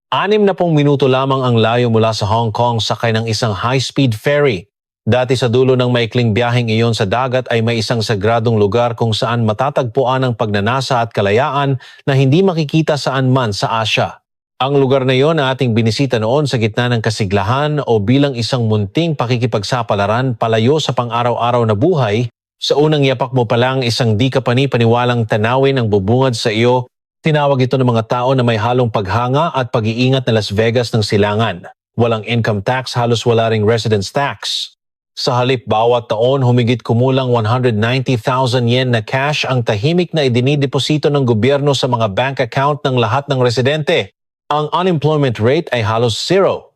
60 minuto lamang ang layo mula sa Hong Kong sakay ng isang high-speed ferry. Dati sa dulo ng maikling biyaheng iyon sa dagat ay may isang sagradong lugar kung saan matatagpuan ang pagnanasa at kalayaan na hindi makikita saan man sa Asya. Ang lugar na iyon na ating binisita noon sa gitna ng kasiglahan o bilang isang munting pakikipagsapalaran palayo sa pang-araw-araw na buhay, sa unang yapak mo pa lang isang di ka pani-paniwalang tanawin ang bubungad sa iyo. Tinawag ito ng mga tao na may halong paghanga at pag-iingat na Las Vegas ng silangan. Walang income tax, halos wala ring residence tax. Sa halip bawat taon, humigit kumulang 190,000 yen na cash ang tahimik na idinideposito ng gobyerno sa mga bank account ng lahat ng residente. Ang unemployment rate ay halos 0.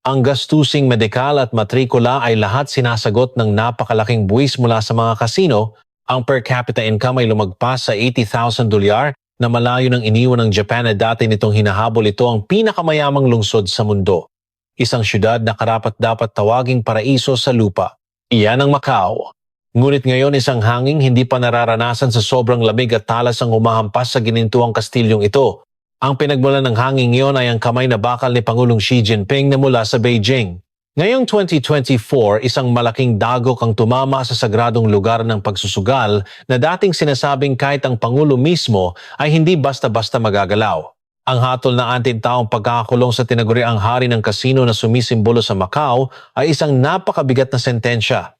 Ang gastusing medikal at matrikula ay lahat sinasagot ng napakalaking buwis mula sa mga kasino. Ang per capita income ay lumagpas sa 80,000 dolyar na malayo ng iniwan ng Japan na dati nitong hinahabol ito ang pinakamayamang lungsod sa mundo. Isang syudad na karapat-dapat tawaging paraiso sa lupa. Iyan ang Macau. Ngunit ngayon isang hanging hindi pa nararanasan sa sobrang lamig at talas ang humahampas sa ginintuang kastilyong ito. Ang pinagmulan ng hanging iyon ay ang kamay na bakal ni Pangulong Xi Jinping na mula sa Beijing. Ngayong 2024, isang malaking dagok ang tumama sa sagradong lugar ng pagsusugal na dating sinasabing kahit ang Pangulo mismo ay hindi basta-basta magagalaw. Ang hatol na antintaong pagkakakulong sa tinaguriang hari ng kasino na sumisimbolo sa Macau ay isang napakabigat na sentensya.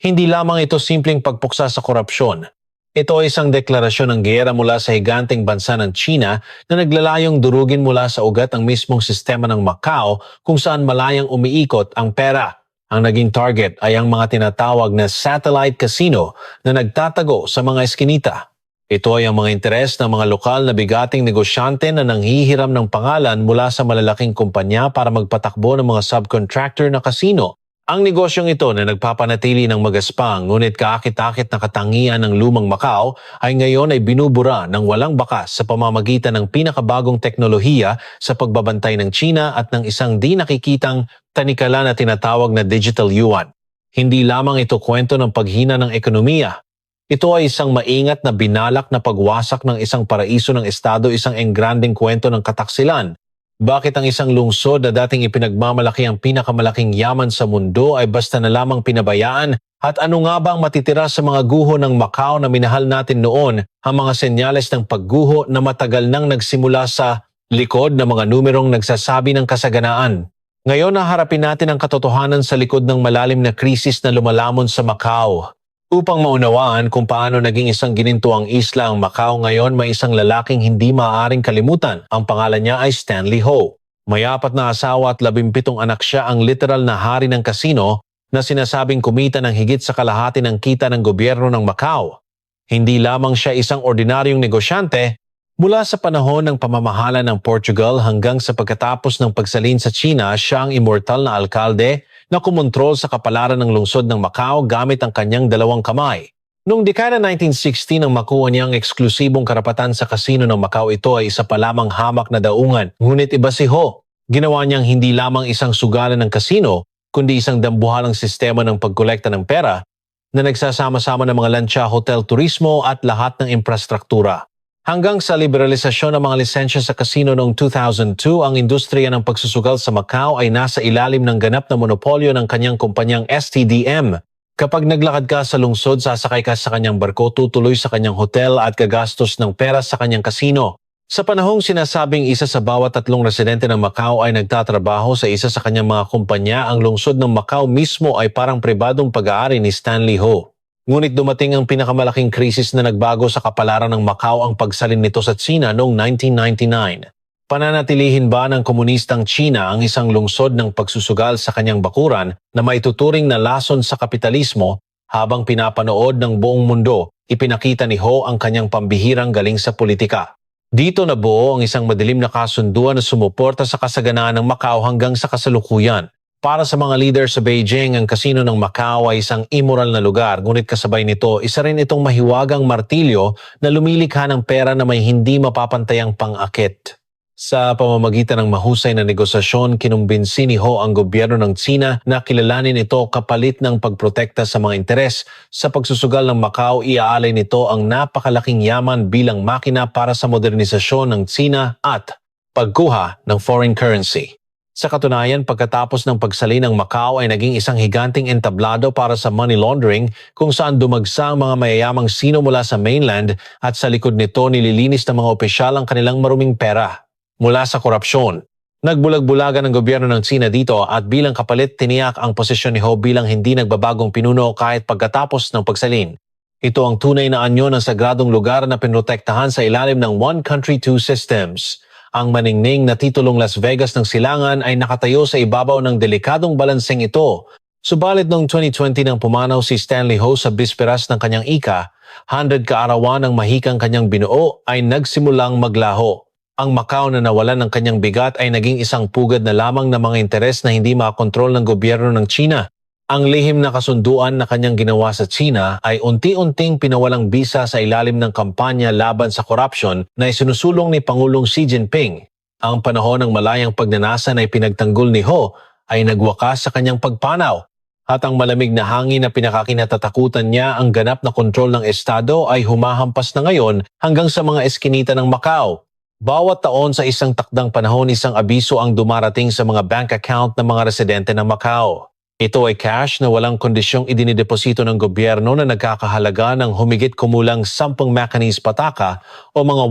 Hindi lamang ito simpleng pagpuksa sa korupsyon. Ito ay isang deklarasyon ng giyera mula sa higanteng bansa ng China na naglalayong durugin mula sa ugat ang mismong sistema ng Macau kung saan malayang umiikot ang pera. Ang naging target ay ang mga tinatawag na satellite casino na nagtatago sa mga eskinita. Ito ay ang mga interes ng mga lokal na bigating negosyante na nanghihiram ng pangalan mula sa malalaking kumpanya para magpatakbo ng mga subcontractor na casino. Ang negosyong ito na nagpapanatili ng magaspang ngunit kaakit-akit na katangian ng lumang Macau ay ngayon ay binubura ng walang bakas sa pamamagitan ng pinakabagong teknolohiya sa pagbabantay ng China at ng isang di nakikitang tanikala na tinatawag na digital yuan. Hindi lamang ito kwento ng paghina ng ekonomiya. Ito ay isang maingat na binalak na pagwasak ng isang paraiso ng estado, isang engranding kwento ng kataksilan. Bakit ang isang lungsod na dating ipinagmamalaki ang pinakamalaking yaman sa mundo ay basta na lamang pinabayaan? At ano nga ba ang matitira sa mga guho ng Macau na minahal natin noon, ang mga senyales ng pagguho na matagal nang nagsimula sa likod ng mga numerong nagsasabi ng kasaganaan? Ngayon naharapin natin ang katotohanan sa likod ng malalim na krisis na lumalamon sa Macau. Upang maunawaan kung paano naging isang ginintuang isla ang Macau ngayon, may isang lalaking hindi maaaring kalimutan. Ang pangalan niya ay Stanley Ho. May 4 na asawa at 17 anak siya, ang literal na hari ng kasino na sinasabing kumita ng higit sa kalahati ng kita ng gobyerno ng Macau. Hindi lamang siya isang ordinaryong negosyante. Mula sa panahon ng pamamahala ng Portugal hanggang sa pagkatapos ng pagsalin sa China, siya ang immortal na alkalde na kumontrol sa kapalaran ng lungsod ng Macau gamit ang kanyang 2 kamay. Noong dekada 1960 nang makuha niya ang eksklusibong karapatan sa kasino ng Macau, ito ay isa pa lamang hamak na daungan. Ngunit iba si Ho. Ginawa niyang hindi lamang isang sugalan ng kasino, kundi isang dambuhalang sistema ng pagkolekta ng pera na nagsasama-sama ng mga lansya, hotel, turismo at lahat ng infrastruktura. Hanggang sa liberalisasyon ng mga lisensya sa kasino noong 2002, ang industriya ng pagsusugal sa Macau ay nasa ilalim ng ganap na monopolyo ng kanyang kumpanyang STDM. Kapag naglakad ka sa lungsod, sasakay ka sa kanyang barko, tutuloy sa kanyang hotel at gagastos ng pera sa kanyang kasino. Sa panahong sinasabing isa sa bawat 3 residente ng Macau ay nagtatrabaho sa isa sa kanyang mga kumpanya, ang lungsod ng Macau mismo ay parang pribadong pag-aari ni Stanley Ho. Ngunit dumating ang pinakamalaking krisis na nagbago sa kapalaran ng Macau, ang pagsalin nito sa China noong 1999. Pananatilihin ba ng komunistang China ang isang lungsod ng pagsusugal sa kanyang bakuran na maituturing na lason sa kapitalismo? Habang pinapanood ng buong mundo, ipinakita ni Ho ang kanyang pambihirang galing sa politika. Dito nabuo ang isang madilim na kasunduan na sumuporta sa kasaganaan ng Macau hanggang sa kasalukuyan. Para sa mga leader sa Beijing, ang kasino ng Macau ay isang immoral na lugar, ngunit kasabay nito, isa rin itong mahiwagang martilyo na lumilikha ng pera na may hindi mapapantayang pang-akit. Sa pamamagitan ng mahusay na negosasyon, kinumbinsi ni Ho ang gobyerno ng China na kilalanin ito kapalit ng pagprotekta sa mga interes. Sa pagsusugal ng Macau, iaalay nito ang napakalaking yaman bilang makina para sa modernisasyon ng China at pagkuha ng foreign currency. Sa katunayan, pagkatapos ng pagsali ng Macau ay naging isang higanting entablado para sa money laundering kung saan dumagsa ang mga mayayamang sino mula sa mainland at sa likod nito nililinis ng mga opisyal ang kanilang maruming pera. Mula sa korupsyon, nagbulag-bulagan ng gobyerno ng China dito at bilang kapalit tiniyak ang posisyon ni Ho bilang hindi nagbabagong pinuno kahit pagkatapos ng pagsalin. Ito ang tunay na anyo ng sagradong lugar na pinrotektahan sa ilalim ng One Country, Two Systems. Ang maningning na titulong Las Vegas ng silangan ay nakatayo sa ibabaw ng delikadong balanseng ito. Subalit noong 2020 nang pumanaw si Stanley Ho sa bisperas ng kanyang ika, 100 kaarawan ng mahikang kanyang binuo ay nagsimulang maglaho. Ang Macau na nawalan ng kanyang bigat ay naging isang pugad na lamang ng mga interes na hindi makakontrol ng gobyerno ng China. Ang lihim na kasunduan na kanyang ginawa sa China ay unti-unting pinawalang bisa sa ilalim ng kampanya laban sa korupsyon na isinusulong ni Pangulong Xi Jinping. Ang panahon ng malayang pagnanasa na ipinagtanggol ni Ho ay nagwakas sa kanyang pagpanaw. At ang malamig na hangin na pinakakinatatakutan niya ang ganap na kontrol ng Estado ay humahampas na ngayon hanggang sa mga eskinita ng Macau. Bawat taon sa isang takdang panahon isang abiso ang dumarating sa mga bank account ng mga residente ng Macau. Ito ay cash na walang kondisyong idinideposito ng gobyerno na nagkakahalaga ng humigit kumulang 10 Macanese pataka o mga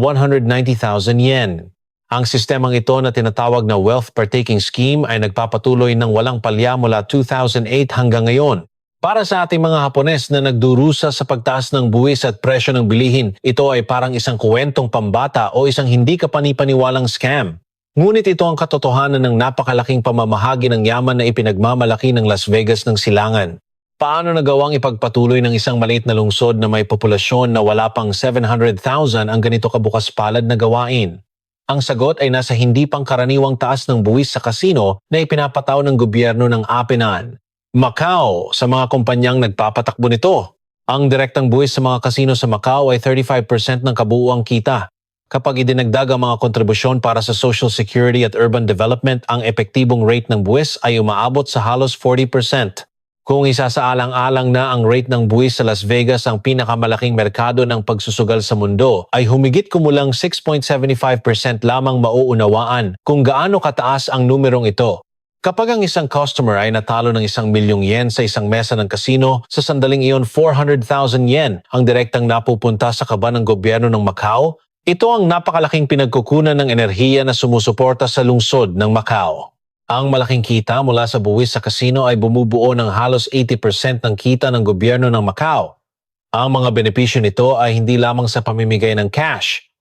190,000 yen. Ang sistemang ito na tinatawag na Wealth Partaking Scheme ay nagpapatuloy ng walang palya mula 2008 hanggang ngayon. Para sa ating mga Hapones na nagdurusa sa pagtaas ng buwis at presyo ng bilihin, ito ay parang isang kwentong pambata o isang hindi kapanipaniwalang scam. Ngunit ito ang katotohanan ng napakalaking pamamahagi ng yaman na ipinagmamalaki ng Las Vegas ng silangan. Paano nagawang ipagpatuloy ng isang maliit na lungsod na may populasyon na wala pang 700,000 ang ganito kabukas palad na gawain? Ang sagot ay nasa hindi pangkaraniwang taas ng buwis sa kasino na ipinapataw ng gobyerno ng Apinan. Macau, sa mga kumpanyang nagpapatakbo nito. Ang direktang buwis sa mga kasino sa Macau ay 35% ng kabuuang kita. Kapag idinagdag ang mga kontribusyon para sa Social Security at Urban Development, ang epektibong rate ng buwis ay umaabot sa halos 40%. Kung isasaalang-alang na ang rate ng buwis sa Las Vegas ang pinakamalaking merkado ng pagsusugal sa mundo, ay humigit kumulang 6.75% lamang mauunawaan kung gaano kataas ang numerong ito. Kapag ang isang customer ay natalo ng 1 milyong yen sa isang mesa ng kasino, sa sandaling iyon 400,000 yen ang direktang napupunta sa kaban ng gobyerno ng Macau. Ito ang napakalaking pinagkukunan ng enerhiya na sumusuporta sa lungsod ng Macau. Ang malaking kita mula sa buwis sa kasino ay bumubuo ng halos 80% ng kita ng gobyerno ng Macau. Ang mga benepisyo nito ay hindi lamang sa pamimigay ng cash.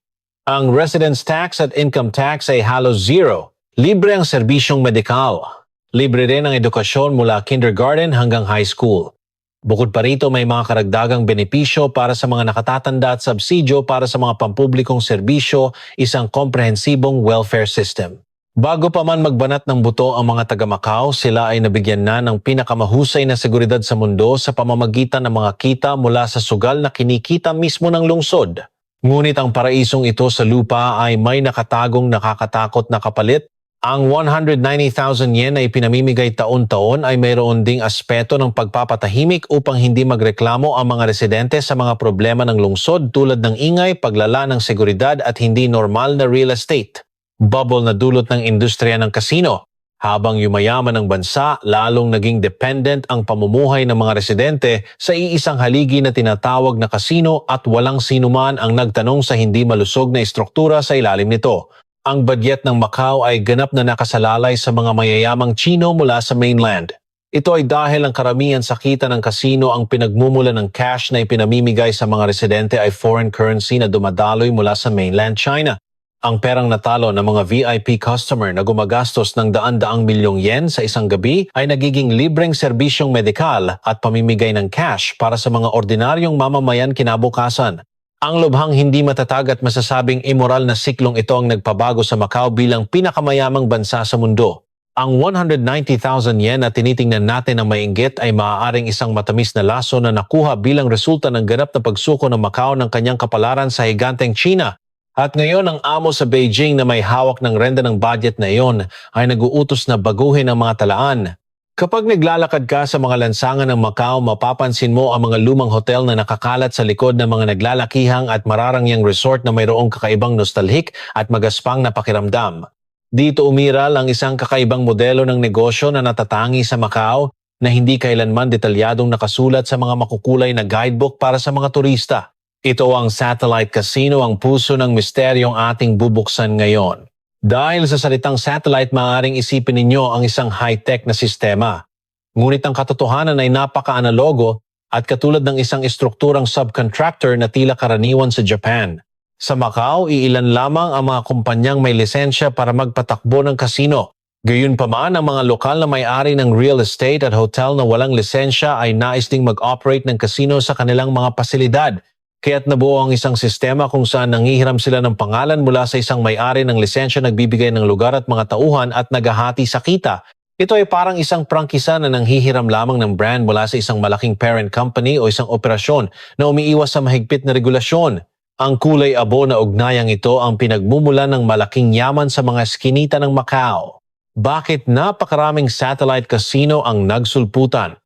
Ang residence tax at income tax ay halos zero. Libre ang serbisyong medikal. Libre rin ang edukasyon mula kindergarten hanggang high school. Bukod pa rito, may mga karagdagang benepisyo para sa mga nakatatanda at subsidyo para sa mga pampublikong serbisyo, isang komprehensibong welfare system. Bago pa man magbanat ng buto ang mga taga-Macau, sila ay nabigyan na ng pinakamahusay na seguridad sa mundo sa pamamagitan ng mga kita mula sa sugal na kinikita mismo ng lungsod. Ngunit ang paraisong ito sa lupa ay may nakatagong nakakatakot na kapalit. Ang 190,000 yen na ipinamimigay taon-taon ay mayroon ding aspeto ng pagpapatahimik upang hindi magreklamo ang mga residente sa mga problema ng lungsod tulad ng ingay, paglala ng seguridad at hindi normal na real estate. Bubble na dulot ng industriya ng kasino. Habang yumayaman ang bansa, lalong naging dependent ang pamumuhay ng mga residente sa iisang haligi na tinatawag na kasino at walang sinuman ang nagtanong sa hindi malusog na istruktura sa ilalim nito. Ang budget ng Macau ay ganap na nakasalalay sa mga mayayamang Chino mula sa mainland. Ito ay dahil ang karamihan sa kita ng kasino ang pinagmumula ng cash na ipinamimigay sa mga residente ay foreign currency na dumadaloy mula sa mainland China. Ang perang natalo ng mga VIP customer na gumagastos ng daan-daang milyong yen sa isang gabi ay nagiging libreng serbisyong medikal at pamimigay ng cash para sa mga ordinaryong mamamayan kinabukasan. Ang lubhang hindi matatag at masasabing immoral na siklong ito ang nagpabago sa Macau bilang pinakamayamang bansa sa mundo. Ang 190,000 yen na tinitingnan natin ng mainggit ay maaaring isang matamis na laso na nakuha bilang resulta ng ganap na pagsuko ng Macau ng kanyang kapalaran sa higanteng China. At ngayon ang amo sa Beijing na may hawak ng renda ng budget na iyon ay naguutos na baguhin ang mga talaan. Kapag naglalakad ka sa mga lansangan ng Macau, mapapansin mo ang mga lumang hotel na nakakalat sa likod ng mga naglalakihang at mararangyang resort na mayroong kakaibang nostalhik at magaspang na pakiramdam. Dito umiral ang isang kakaibang modelo ng negosyo na natatangi sa Macau na hindi kailanman detalyadong nakasulat sa mga makukulay na guidebook para sa mga turista. Ito ang Satellite Casino, ang puso ng misteryong ating bubuksan ngayon. Dahil sa salitang satellite, maaaring isipin ninyo ang isang high-tech na sistema. Ngunit ang katotohanan ay napaka-analogo at katulad ng isang estrukturang subcontractor na tila karaniwan sa Japan. Sa Macau, iilan lamang ang mga kumpanyang may lisensya para magpatakbo ng kasino. Gayunpaman, ang mga lokal na may-ari ng real estate at hotel na walang lisensya ay nais ding mag-operate ng kasino sa kanilang mga pasilidad. Kaya't nabuo ang isang sistema kung saan nanghihiram sila ng pangalan mula sa isang may-ari ng lisensya, nagbibigay ng lugar at mga tauhan at naghahati sa kita. Ito ay parang isang prangkisa na nanghihiram lamang ng brand mula sa isang malaking parent company o isang operasyon na umiiwas sa mahigpit na regulasyon. Ang kulay abo na ugnayang ito ang pinagmumulan ng malaking yaman sa mga eskinita ng Macau. Bakit napakaraming satellite casino ang nagsulputan?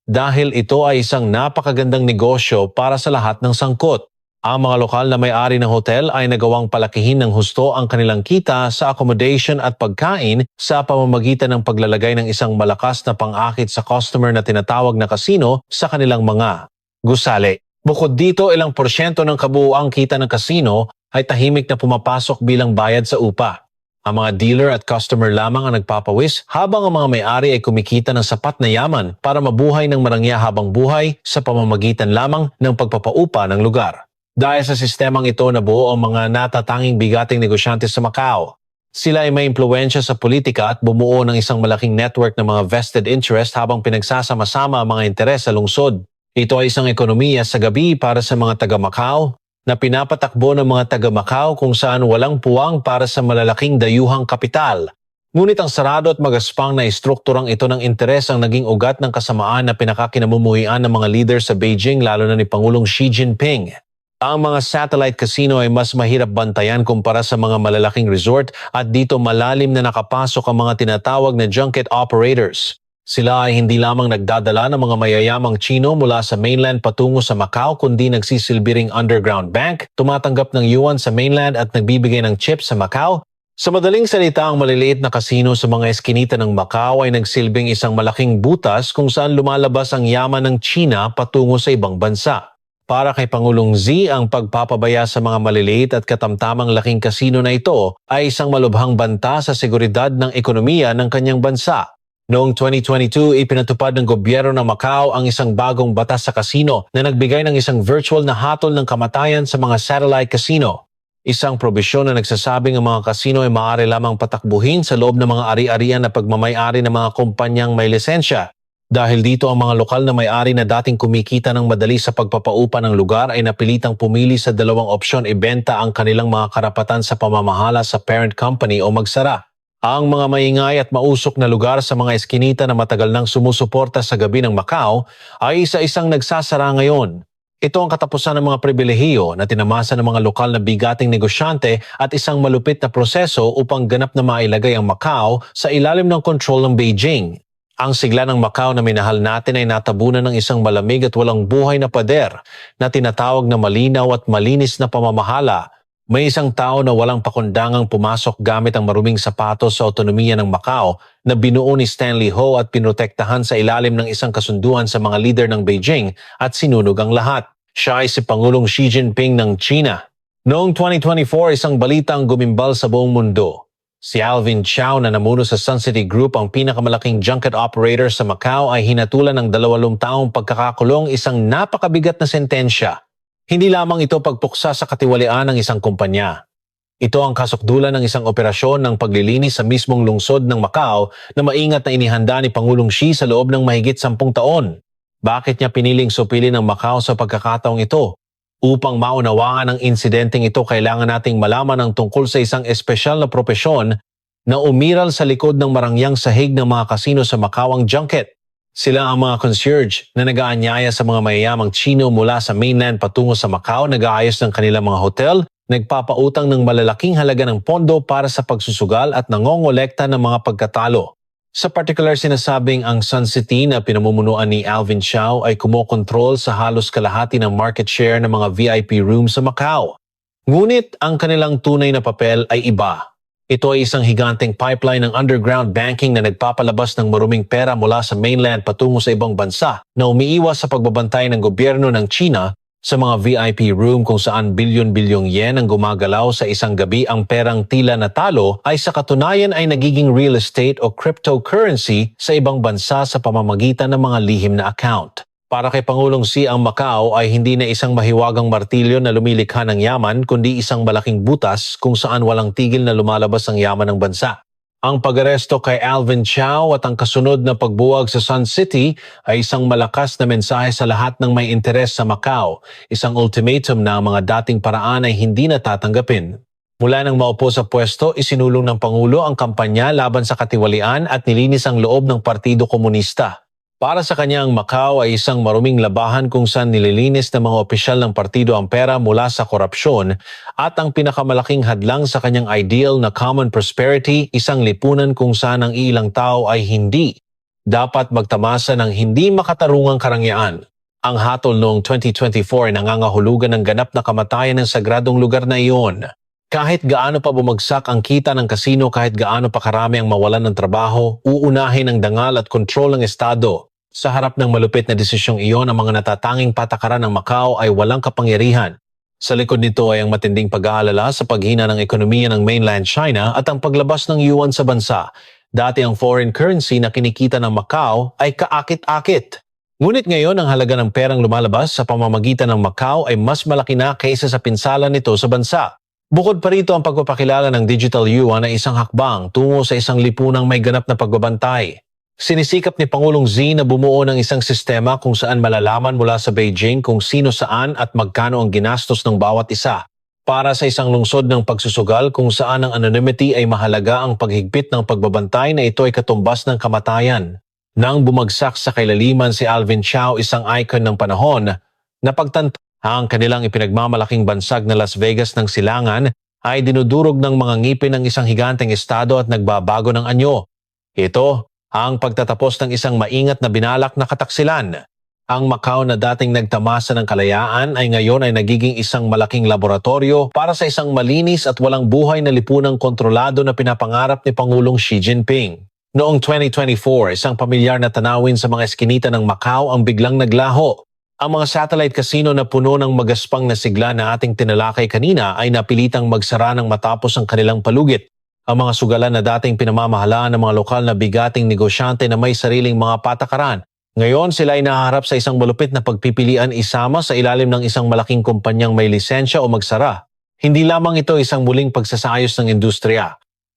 Dahil ito ay isang napakagandang negosyo para sa lahat ng sangkot. Ang mga lokal na may-ari ng hotel ay nagawang palakihin ng husto ang kanilang kita sa accommodation at pagkain sa pamamagitan ng paglalagay ng isang malakas na pang-akit sa customer na tinatawag na casino sa kanilang mga gusali. Bukod dito, ilang porsyento ng kabuuang kita ng casino ay tahimik na pumapasok bilang bayad sa upa. Ang mga dealer at customer lamang ang nagpapawis habang ang mga may-ari ay kumikita ng sapat na yaman para mabuhay ng marangya habang buhay sa pamamagitan lamang ng pagpapaupa ng lugar. Dahil sa sistemang ito, nabuo ang mga natatanging bigating negosyante sa Macau. Sila ay may impluwensya sa politika at bumuo ng isang malaking network ng mga vested interest habang pinagsasama-sama ang mga interes sa lungsod. Ito ay isang ekonomiya sa gabi para sa mga taga-Macau na pinapatakbo ng mga taga-Macau kung saan walang puwang para sa malalaking dayuhang kapital. Ngunit ang sarado at magaspang na istrukturang ito ng interes ang naging ugat ng kasamaan na pinakakinamumuhian ng mga leader sa Beijing, lalo na ni Pangulong Xi Jinping. Ang mga satellite casino ay mas mahirap bantayan kumpara sa mga malalaking resort at dito malalim na nakapasok ang mga tinatawag na junket operators. Sila ay hindi lamang nagdadala ng mga mayayamang Chino mula sa mainland patungo sa Macau, kundi nagsisilbi ring underground bank, tumatanggap ng yuan sa mainland at nagbibigay ng chips sa Macau. Sa madaling salita, ang maliliit na kasino sa mga eskinita ng Macau ay nagsilbing isang malaking butas kung saan lumalabas ang yaman ng China patungo sa ibang bansa. Para kay Pangulong Xi, ang pagpapabaya sa mga maliliit at katamtamang laking kasino na ito ay isang malubhang banta sa seguridad ng ekonomiya ng kanyang bansa. Noong 2022, ipinatupad ng gobyerno ng Macau ang isang bagong batas sa kasino na nagbigay ng isang virtual na hatol ng kamatayan sa mga satellite casino. Isang probisyon na nagsasabing ang mga kasino ay maaari lamang patakbuhin sa loob ng mga ari-arian na pagmamay-ari ng mga kumpanyang may lisensya. Dahil dito, ang mga lokal na may-ari na dating kumikita ng madali sa pagpapaupa ng lugar ay napilitang pumili sa dalawang opsyon: ibenta ang kanilang mga karapatan sa pamamahala sa parent company o magsara. Ang mga maingay at mausok na lugar sa mga eskinita na matagal nang sumusuporta sa gabi ng Macau ay isa-isang nagsasara ngayon. Ito ang katapusan ng mga pribilehiyo na tinamasa ng mga lokal na bigating negosyante at isang malupit na proseso upang ganap na mailagay ang Macau sa ilalim ng kontrol ng Beijing. Ang sigla ng Macau na minahal natin ay natabunan ng isang malamig at walang buhay na pader na tinatawag na malinaw at malinis na pamamahala. May isang tao na walang pakundangang pumasok gamit ang maruming sapatos sa autonomiya ng Macau na binuo ni Stanley Ho at pinotektahan sa ilalim ng isang kasunduan sa mga leader ng Beijing at sinunog ang lahat. Siya ay si Pangulong Xi Jinping ng China. Noong 2024, isang balita ang gumimbal sa buong mundo. Si Alvin Chao na namuno sa Sun City Group, ang pinakamalaking junket operator sa Macau, ay hinatulan ng 20 taong pagkakakulong, isang napakabigat na sentensya. Hindi lamang ito pagpuksa sa katiwalian ng isang kumpanya. Ito ang kasukdulan ng isang operasyon ng paglilinis sa mismong lungsod ng Macau na maingat na inihanda ni Pangulong Xi sa loob ng mahigit 10 taon. Bakit niya piniling supilin ang Macau sa pagkakataong ito? Upang maunawaan ang insidenteng ito, kailangan nating malaman ang tungkol sa isang espesyal na propesyon na umiral sa likod ng marangyang sahig ng mga kasino sa Macau, ang junket. Sila ang mga concierge na nag-aanyaya sa mga mayayamang Chino mula sa mainland patungo sa Macau, nag-aayos ng kanilang mga hotel, nagpapautang ng malalaking halaga ng pondo para sa pagsusugal at nangongolekta ng mga pagkatalo. Sa particular, sinasabing ang Sun City na pinamumunuan ni Alvin Chao ay kumokontrol sa halos kalahati ng market share ng mga VIP rooms sa Macau. Ngunit ang kanilang tunay na papel ay iba. Ito ay isang higanteng pipeline ng underground banking na nagpapalabas ng maruming pera mula sa mainland patungo sa ibang bansa na umiiwas sa pagbabantay ng gobyerno ng China sa mga VIP room kung saan bilyon-bilyong yen ang gumagalaw sa isang gabi. Ang perang tila natalo ay sa katunayan ay nagiging real estate o cryptocurrency sa ibang bansa sa pamamagitan ng mga lihim na account. Para kay Pangulong Xi, ang Macau ay hindi na isang mahiwagang martilyo na lumilikha ng yaman kundi isang malaking butas kung saan walang tigil na lumalabas ang yaman ng bansa. Ang pag-aresto kay Alvin Chao at ang kasunod na pagbuwag sa Sun City ay isang malakas na mensahe sa lahat ng may interes sa Macau, isang ultimatum na ang mga dating paraan ay hindi natatanggapin. Mula nang maupo sa pwesto, isinulong ng Pangulo ang kampanya laban sa katiwalian at nilinis ang loob ng Partido Komunista. Para sa kanya, ang Macau ay isang maruming labahan kung saan nililinis ng mga opisyal ng partido ang pera mula sa korupsyon at ang pinakamalaking hadlang sa kanyang ideal na common prosperity, isang lipunan kung saan ang ilang tao ay hindi dapat magtamasa ng hindi makatarungang karangyaan. Ang hatol noong 2024 ay nangangahulugan ng ganap na kamatayan ng sagradong lugar na iyon. Kahit gaano pa bumagsak ang kita ng kasino, kahit gaano pa karami ang mawalan ng trabaho, uunahin ang dangal at kontrol ng Estado. Sa harap ng malupit na desisyong iyon, ang mga natatanging patakaran ng Macau ay walang kapangyarihan. Sa likod nito ay ang matinding pag-aalala sa paghina ng ekonomiya ng mainland China at ang paglabas ng yuan sa bansa. Dati ang foreign currency na kinikita ng Macau ay kaakit-akit. Ngunit ngayon ang halaga ng perang lumalabas sa pamamagitan ng Macau ay mas malaki na kaysa sa pinsala nito sa bansa. Bukod pa rito, ang pagpapakilala ng digital yuan ay isang hakbang tungo sa isang lipunang may ganap na pagbabantay. Sinisikap ni Pangulong Xi na bumuo ng isang sistema kung saan malalaman mula sa Beijing kung sino saan at magkano ang ginastos ng bawat isa. Para sa isang lungsod ng pagsusugal kung saan ang anonymity ay mahalaga, ang paghigpit ng pagbabantay na ito ay katumbas ng kamatayan. Nang bumagsak sa kailaliman si Alvin Chao, isang icon ng panahon, napagtanto ang kanilang ipinagmamalaking bansag na Las Vegas ng silangan ay dinudurog ng mga ngipin ng isang higanteng estado at nagbabago ng anyo. Ito ang pagtatapos ng isang maingat na binalak na kataksilan. Ang Macau na dating nagtamasa ng kalayaan ay ngayon ay nagiging isang malaking laboratorio para sa isang malinis at walang buhay na lipunang kontrolado na pinapangarap ni Pangulong Xi Jinping. Noong 2024, isang pamilyar na tanawin sa mga eskinita ng Macau ang biglang naglaho. Ang mga satellite casino na puno ng magaspang na sigla na ating tinalakay kanina ay napilitang magsara ng matapos ang kanilang palugit. Ang mga sugalan na dating pinamamahalaan ng mga lokal na bigating negosyante na may sariling mga patakaran, ngayon sila ay nahaharap sa isang malupit na pagpipilian isama sa ilalim ng isang malaking kumpanyang may lisensya o magsara. Hindi lamang ito isang muling pagsasayos ng industriya.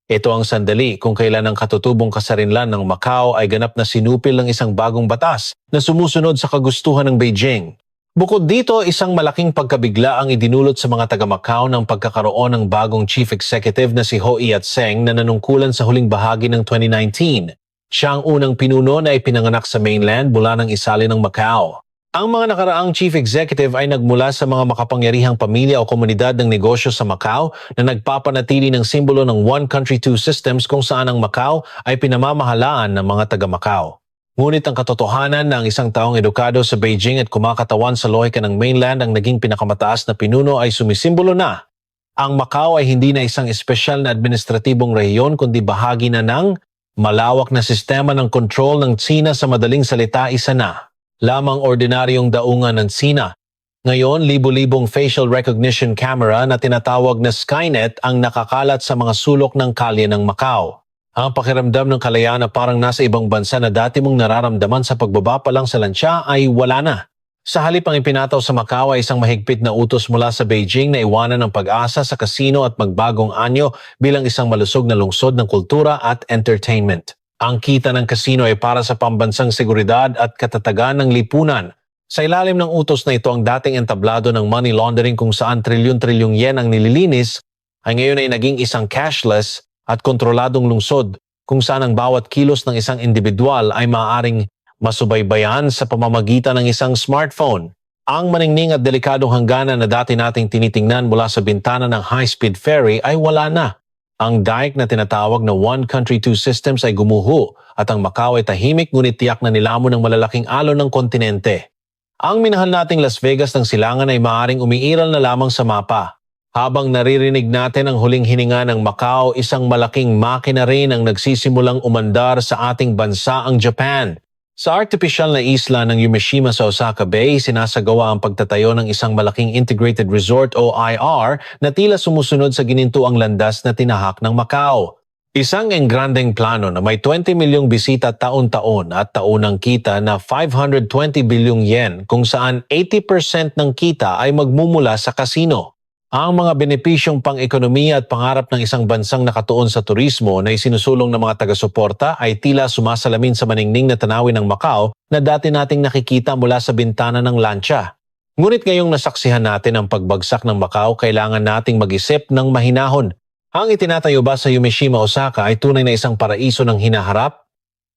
Ito ang sandali kung kailan ang katutubong kasarinlan ng Macau ay ganap na sinupil ng isang bagong batas na sumusunod sa kagustuhan ng Beijing. Bukod dito, isang malaking pagkabigla ang idinulot sa mga taga-Macau ng pagkakaroon ng bagong chief executive na si Ho Yat-seng na nanungkulan sa huling bahagi ng 2019. Siya ang unang pinuno na ipinanganak sa mainland mula ng isali ng Macau. Ang mga nakaraang chief executive ay nagmula sa mga makapangyarihang pamilya o komunidad ng negosyo sa Macau na nagpapanatili ng simbolo ng One Country, Two Systems kung saan ang Macau ay pinamamahalaan ng mga taga-Macau. Ngunit ang katotohanan na ang isang taong edukado sa Beijing at kumakatawan sa lohika ng mainland ang naging pinakamataas na pinuno ay sumisimbolo na. Ang Macau ay hindi na isang espesyal na administratibong rehiyon kundi bahagi na ng malawak na sistema ng kontrol ng Tsina. Sa madaling salita, isa na lamang ordinaryong daungan ng Tsina. Ngayon, libo-libong facial recognition camera na tinatawag na Skynet ang nakakalat sa mga sulok ng kalye ng Macau. Ang pakiramdam ng kalayaan na parang nasa ibang bansa na dati mong nararamdaman sa pagbaba pa lang sa lansya ay wala na. Sa halip, ang ipinataw sa Macau ay isang mahigpit na utos mula sa Beijing na iwanan ng pag-asa sa kasino at magbagong anyo bilang isang malusog na lungsod ng kultura at entertainment. Ang kita ng kasino ay para sa pambansang seguridad at katatagan ng lipunan. Sa ilalim ng utos na ito, ang dating entablado ng money laundering kung saan trilyon-trilyong yen ang nililinis ay ngayon ay naging isang cashless at kontroladong lungsod kung saan ang bawat kilos ng isang individual ay maaaring masubaybayan sa pamamagitan ng isang smartphone. Ang maningning at delikadong hangganan na dati nating tinitingnan mula sa bintana ng high-speed ferry ay wala na. Ang daik na tinatawag na One Country, Two Systems ay gumuho at ang Macau ay tahimik ngunit tiyak na nilamon ng malalaking alon ng kontinente. Ang minahal nating Las Vegas ng silangan ay maaaring umiiral na lamang sa mapa. Habang naririnig natin ang huling hininga ng Macau, isang malaking makina rin ang nagsisimulang umandar sa ating bansa, ang Japan. Sa artipisyal na isla ng Yumeshima sa Osaka Bay, sinasagawa ang pagtatayo ng isang malaking Integrated Resort o IR na tila sumusunod sa ginintuang landas na tinahak ng Macau. Isang engrandeng plano na may 20 milyong bisita taon-taon at taunang kita na 520 bilyong yen kung saan 80% ng kita ay magmumula sa kasino. Ang mga benepisyong pang-ekonomiya at pangarap ng isang bansang nakatuon sa turismo na isinusulong ng mga taga-suporta ay tila sumasalamin sa maningning na tanawin ng Macau na dati nating nakikita mula sa bintana ng lancha. Ngunit ngayong nasaksihan natin ang pagbagsak ng Macau, kailangan nating mag-isip ng mahinahon. Ang itinatayo ba sa Yumeshima, Osaka ay tunay na isang paraiso ng hinaharap?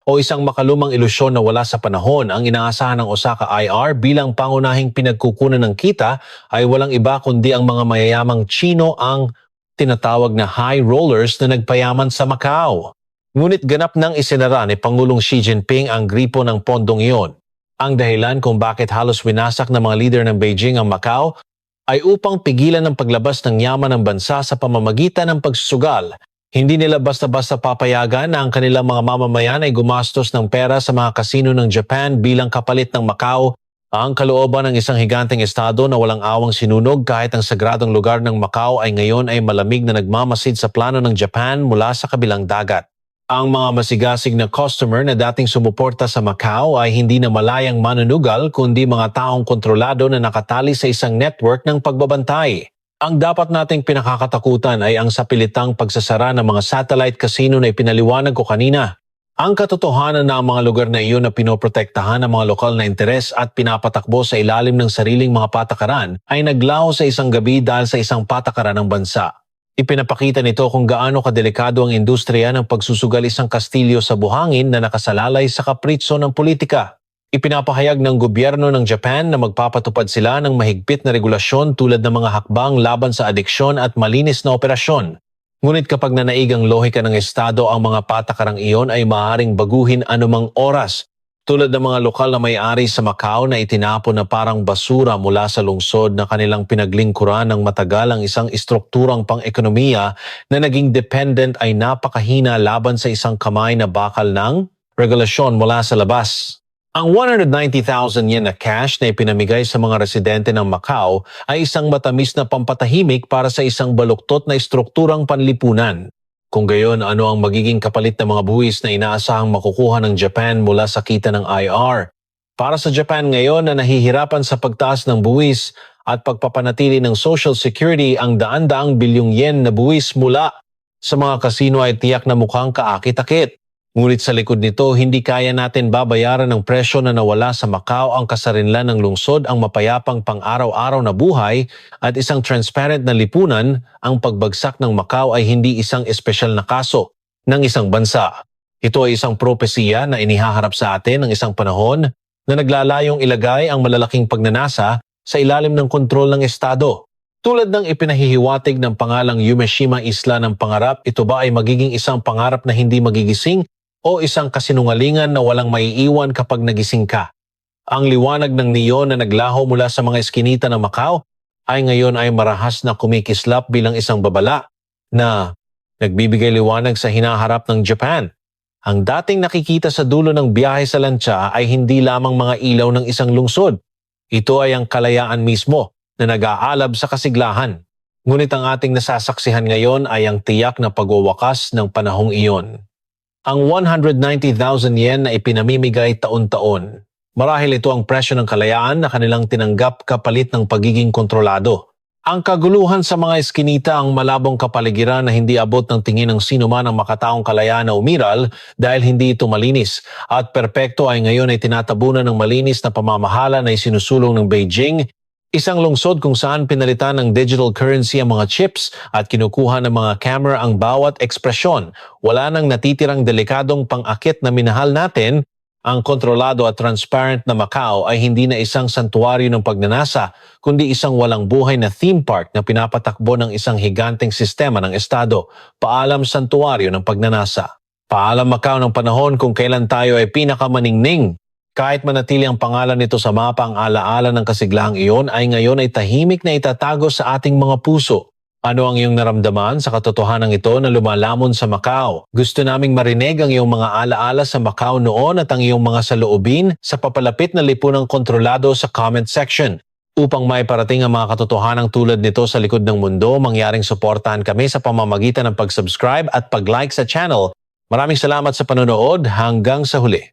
O isang makalumang ilusyon na wala sa panahon? Ang inaasahan ng Osaka IR bilang pangunahing pinagkukunan ng kita ay walang iba kundi ang mga mayayamang Chino, ang tinatawag na high rollers na nagpayaman sa Macau. Ngunit ganap nang isinara ni Pangulong Xi Jinping ang gripo ng pondong iyon. Ang dahilan kung bakit halos winasak ng mga leader ng Beijing ang Macau ay upang pigilan ang paglabas ng yaman ng bansa sa pamamagitan ng pagsusugal. Hindi nila basta-basta papayagan na ang kanilang mga mamamayan ay gumastos ng pera sa mga kasino ng Japan bilang kapalit ng Macau, ang kalooban ng isang higanteng estado na walang awang sinunog kahit ang sagradong lugar ng Macau ay ngayon ay malamig na nagmamasid sa plano ng Japan mula sa kabilang dagat. Ang mga masigasig na customer na dating sumuporta sa Macau ay hindi na malayang manunugal kundi mga taong kontrolado na nakatali sa isang network ng pagbabantay. Ang dapat nating pinakakatakutan ay ang sapilitang pagsasara ng mga satellite casino na ipinaliwanag ko kanina. Ang katotohanan na ang mga lugar na iyon na pinoprotektahan ng mga lokal na interes at pinapatakbo sa ilalim ng sariling mga patakaran ay naglaho sa isang gabi dahil sa isang patakaran ng bansa. Ipinapakita nito kung gaano kadelikado ang industriya ng pagsusugal isang kastilyo sa buhangin na nakasalalay sa kapritso ng politika. Ipinapahayag ng gobyerno ng Japan na magpapatupad sila ng mahigpit na regulasyon tulad ng mga hakbang laban sa adiksyon at malinis na operasyon. Ngunit kapag nanaigang lohika ng estado ang mga patakarang iyon ay maaaring baguhin anumang oras, tulad ng mga lokal na may-ari sa Macau na itinapon na parang basura mula sa lungsod na kanilang pinaglingkuran ng matagal ang isang istrukturang pang-ekonomiya na naging dependent ay napakahina laban sa isang kamay na bakal ng regulasyon mula sa labas. Ang 190,000 yen na cash na ipinamigay sa mga residente ng Macau ay isang matamis na pampatahimik para sa isang baluktot na istrukturang panlipunan. Kung gayon, ano ang magiging kapalit ng mga buwis na inaasahang makukuha ng Japan mula sa kita ng IR? Para sa Japan ngayon na nahihirapan sa pagtaas ng buwis at pagpapanatili ng social security, ang daan-daang bilyong yen na buwis mula sa mga kasino ay tiyak na mukhang kaakit-akit. Ngunit sa likod nito, hindi kaya natin babayaran ng presyo na nawala sa Macau ang kasarinlan ng lungsod, ang mapayapang pang-araw-araw na buhay at isang transparent na lipunan. Ang pagbagsak ng Macau ay hindi isang espesyal na kaso ng isang bansa. Ito ay isang propesiya na inihaharap sa atin ng isang panahon na naglalayong ilagay ang malalaking pagnanasa sa ilalim ng kontrol ng estado. Tulad ng ipinahihiwatig ng pangalang Yumeshima Isla ng Pangarap, ito ba ay magiging isang pangarap na hindi magigising o isang kasinungalingan na walang maiiwan kapag nagising ka? Ang liwanag ng neon na naglaho mula sa mga eskinita ng Macau ay ngayon ay marahas na kumikislap bilang isang babala na nagbibigay liwanag sa hinaharap ng Japan. Ang dating nakikita sa dulo ng biyahe sa lancha ay hindi lamang mga ilaw ng isang lungsod. Ito ay ang kalayaan mismo na nag-aalab sa kasiglahan. Ngunit ang ating nasasaksihan ngayon ay ang tiyak na pagwawakas ng panahong iyon. Ang 190,000 yen na ipinamimigay taon-taon. Marahil ito ang presyo ng kalayaan na kanilang tinanggap kapalit ng pagiging kontrolado. Ang kaguluhan sa mga eskinita, ang malabong kapaligiran na hindi abot ng tingin ng sino man ang makataong kalayaan na umiral dahil hindi ito malinis at perpekto ay ngayon ay tinatabunan ng malinis na pamamahala na isinusulong ng Beijing. Isang lungsod kung saan pinalitan ng digital currency ang mga chips at kinukuha ng mga camera ang bawat ekspresyon. Wala nang natitirang delikadong pang-akit na minahal natin Ang kontrolado at transparent na Macau ay hindi na isang santuaryo ng pagnanasa, kundi isang walang buhay na theme park na pinapatakbo ng isang higanteng sistema ng Estado. Paalam santuaryo ng pagnanasa. Paalam Macau ng panahon kung kailan tayo ay pinakamaningning. Kahit manatili ang pangalan nito sa mapa, ang alaala ng kasiglahang iyon ay ngayon ay tahimik na itatago sa ating mga puso. Ano ang iyong naramdaman sa katotohanan ito na lumalamon sa Macau? Gusto naming marinig ang iyong mga alaala sa Macau noon at ang iyong mga saloobin sa papalapit na lipunang kontrolado sa comment section. Upang may parating ang mga katotohanang tulad nito sa likod ng mundo, mangyaring suportahan kami sa pamamagitan ng pag-subscribe at pag-like sa channel. Maraming salamat sa panonood. Hanggang sa huli.